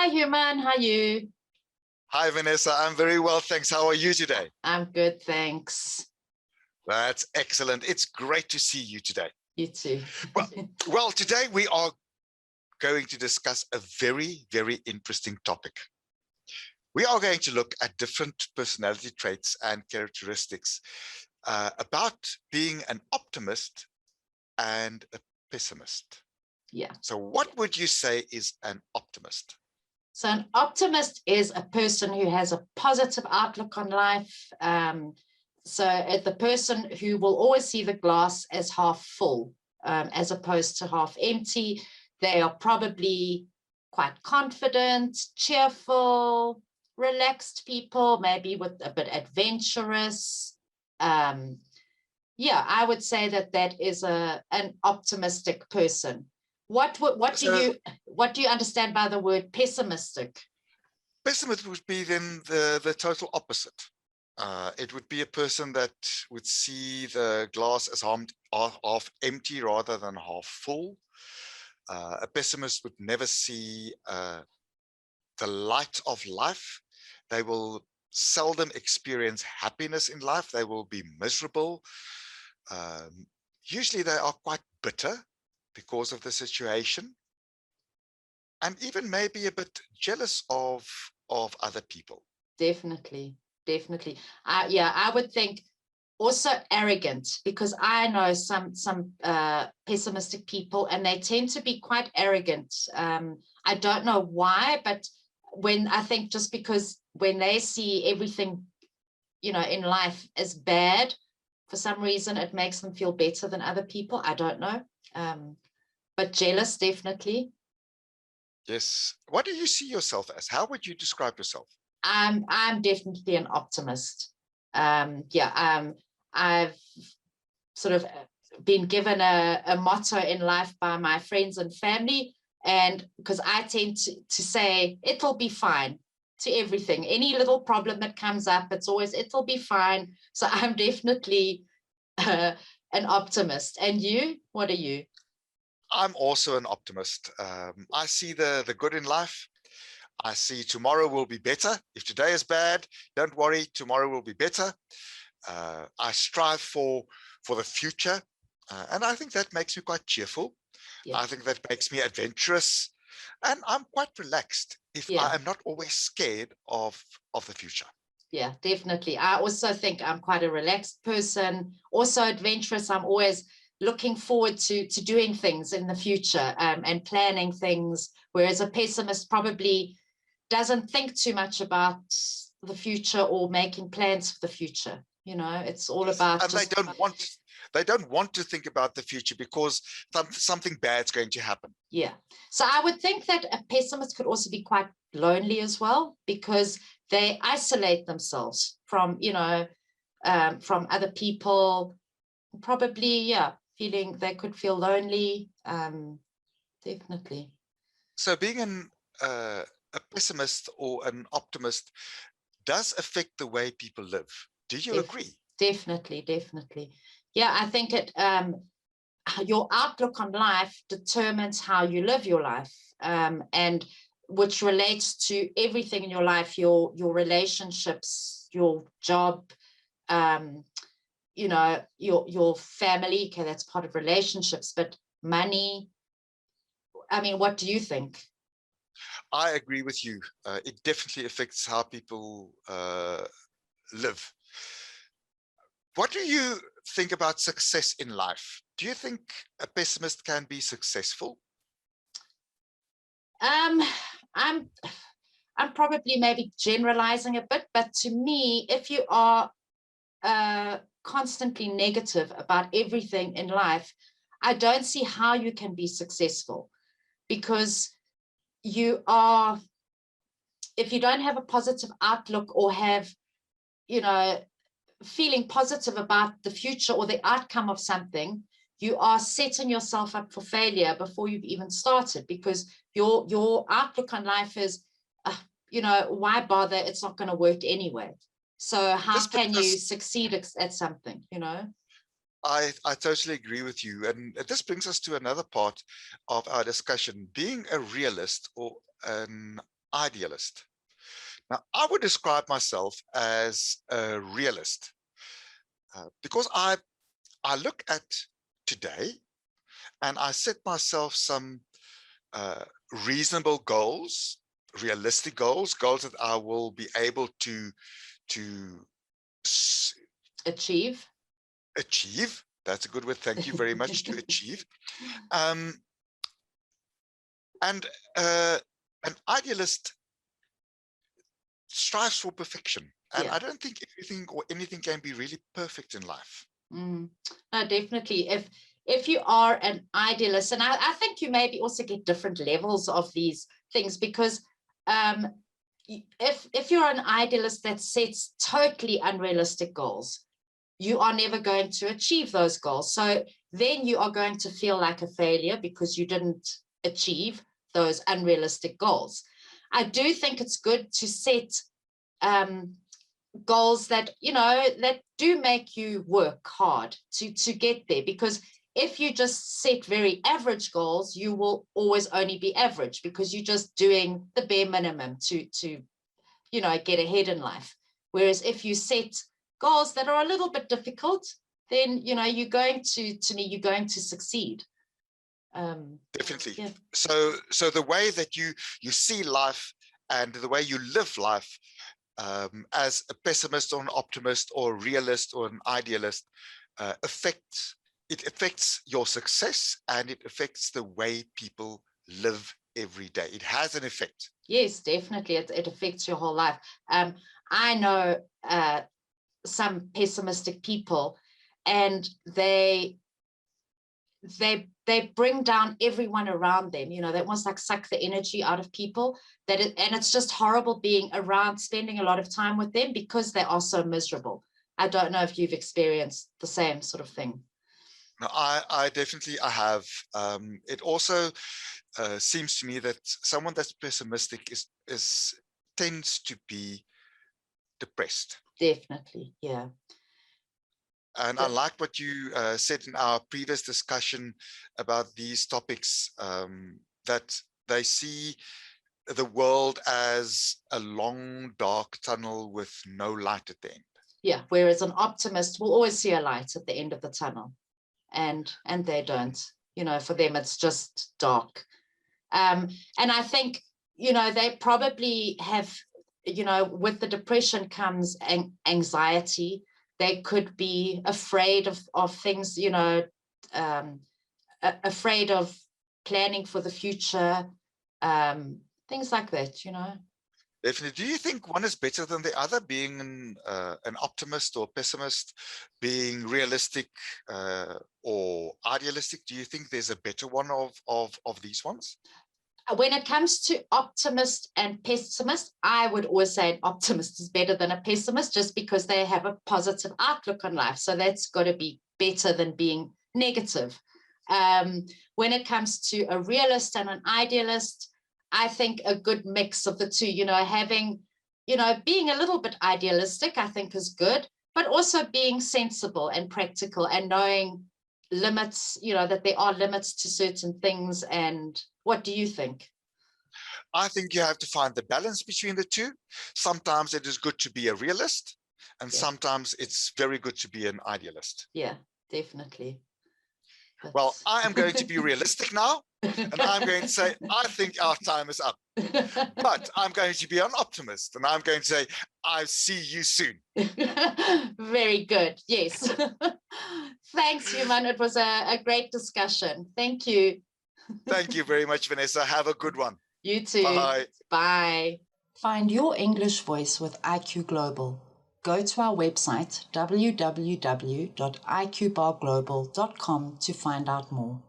Hi, Human. How are you? Hi, Vanessa. I'm very well, thanks. How are you today? I'm good, thanks. That's excellent. It's great to see you today. You too. Well, today we are going to discuss a very, very interesting topic. We are going to look at different personality traits and characteristics about being an optimist and a pessimist. Yeah. So what would you say is an optimist? So an optimist is a person who has a positive outlook on life. So the person who will always see the glass as half full, as opposed to half empty. They are probably quite confident, cheerful, relaxed people, maybe with a bit adventurous. Yeah, I would say that is an optimistic person. What do you understand by the word pessimistic? Pessimist would be then the total opposite. It would be a person that would see the glass as half empty rather than half full. A pessimist would never see the light of life. They will seldom experience happiness in life. They will be miserable. Usually they are quite bitter because of the situation, and even maybe a bit jealous of other people. Definitely. Yeah, I would think also arrogant, because I know some pessimistic people, and they tend to be quite arrogant. I don't know why, but I think just because when they see everything, in life as bad, for some reason it makes them feel better than other people. I don't know. But jealous, definitely. Yes. What do you see yourself as? How would you describe yourself? I'm definitely an optimist. I've sort of been given a motto in life by my friends and family, and because I tend to say it'll be fine to everything. Any little problem that comes up, it's always it'll be fine. So I'm definitely an optimist. And you? What are you? I'm also an optimist. I see the good in life. I see tomorrow will be better. If today is bad, don't worry, tomorrow will be better. I strive for the future, and I think that makes me quite cheerful. Yeah. I think that makes me adventurous, and I'm quite relaxed if I am not always scared of the future. Yeah, definitely. I also think I'm quite a relaxed person, also adventurous. I'm always looking forward to doing things in the future, and planning things, whereas a pessimist probably doesn't think too much about the future or making plans for the future. It's all about. And they don't want to think about the future because something bad's going to happen. Yeah. So I would think that a pessimist could also be quite lonely as well, because they isolate themselves from, from other people. Probably, feeling they could feel lonely. Definitely. So being a pessimist or an optimist does affect the way people live. Do you agree? Definitely. Yeah, I think your outlook on life determines how you live your life, and which relates to everything in your life, your relationships, your job, your family. Okay, that's part of relationships, but money. I mean, what do you think? I agree with you. It definitely affects how people live. What do you think about success in life? Do you think a pessimist can be successful? I'm probably maybe generalizing a bit, but to me, if you are constantly negative about everything in life, I don't see how you can be successful, because if you don't have a positive outlook or have, feeling positive about the future or the outcome of something, you are setting yourself up for failure before you've even started, because your outlook on life is, why bother? It's not going to work anyway. So how can you succeed at something, I totally agree with you. And this brings us to another part of our discussion. Being a realist or an idealist. Now, I would describe myself as a realist because I look at today and I set myself some reasonable goals, realistic goals, goals that I will be able to achieve. That's a good word. Thank you very much. To achieve. And an idealist strives for perfection. And I don't think everything or anything can be really perfect in life. No, definitely. If you are an idealist, and I think you maybe also get different levels of these things, because if you're an idealist that sets totally unrealistic goals, you are never going to achieve those goals. So then you are going to feel like a failure because you didn't achieve those unrealistic goals. I do think it's good to set goals that, that do make you work hard to get there, because if you just set very average goals, you will always only be average because you're just doing the bare minimum to get ahead in life. Whereas if you set goals that are a little bit difficult, then you're going to succeed. Definitely. Yeah. So the way that you see life and the way you live life as a pessimist or an optimist or a realist or an idealist affects your success, and it affects the way people live every day. It has an effect. Yes, definitely. It affects your whole life. I know some pessimistic people, and they bring down everyone around them. They almost like suck the energy out of people. And it's just horrible being around, spending a lot of time with them because they are so miserable. I don't know if you've experienced the same sort of thing. No, I definitely have. It also seems to me that someone that's pessimistic tends to be depressed. Definitely, yeah. And I like what you said in our previous discussion about these topics, that they see the world as a long, dark tunnel with no light at the end. Yeah, whereas an optimist will always see a light at the end of the tunnel, and they don't. For them, it's just dark. And I think, they probably have, with the depression comes anxiety. They could be afraid of things, afraid of planning for the future, things like that, Definitely. Do you think one is better than the other, being an optimist or pessimist, being realistic or idealistic? Do you think there's a better one of these ones? When it comes to optimist and pessimist, I would always say an optimist is better than a pessimist, just because they have a positive outlook on life. So that's got to be better than being negative. When it comes to a realist and an idealist, I think a good mix of the two, having, being a little bit idealistic, I think is good, but also being sensible and practical and knowing limits, that there are limits to certain things. And what do you think? I think you have to find the balance between the two. Sometimes it is good to be a realist, and sometimes it's very good to be an idealist. Yeah, definitely. Well, I am going to be realistic now, and I'm going to say, I think our time is up. But I'm going to be an optimist, and I'm going to say, I'll see you soon. Very good. Yes. Thanks, Human. It was a great discussion. Thank you. Thank you very much, Vanessa. Have a good one. You too. Bye. Bye. Find your English voice with IQ Global. Go to our website, www.iqglobal.com, to find out more.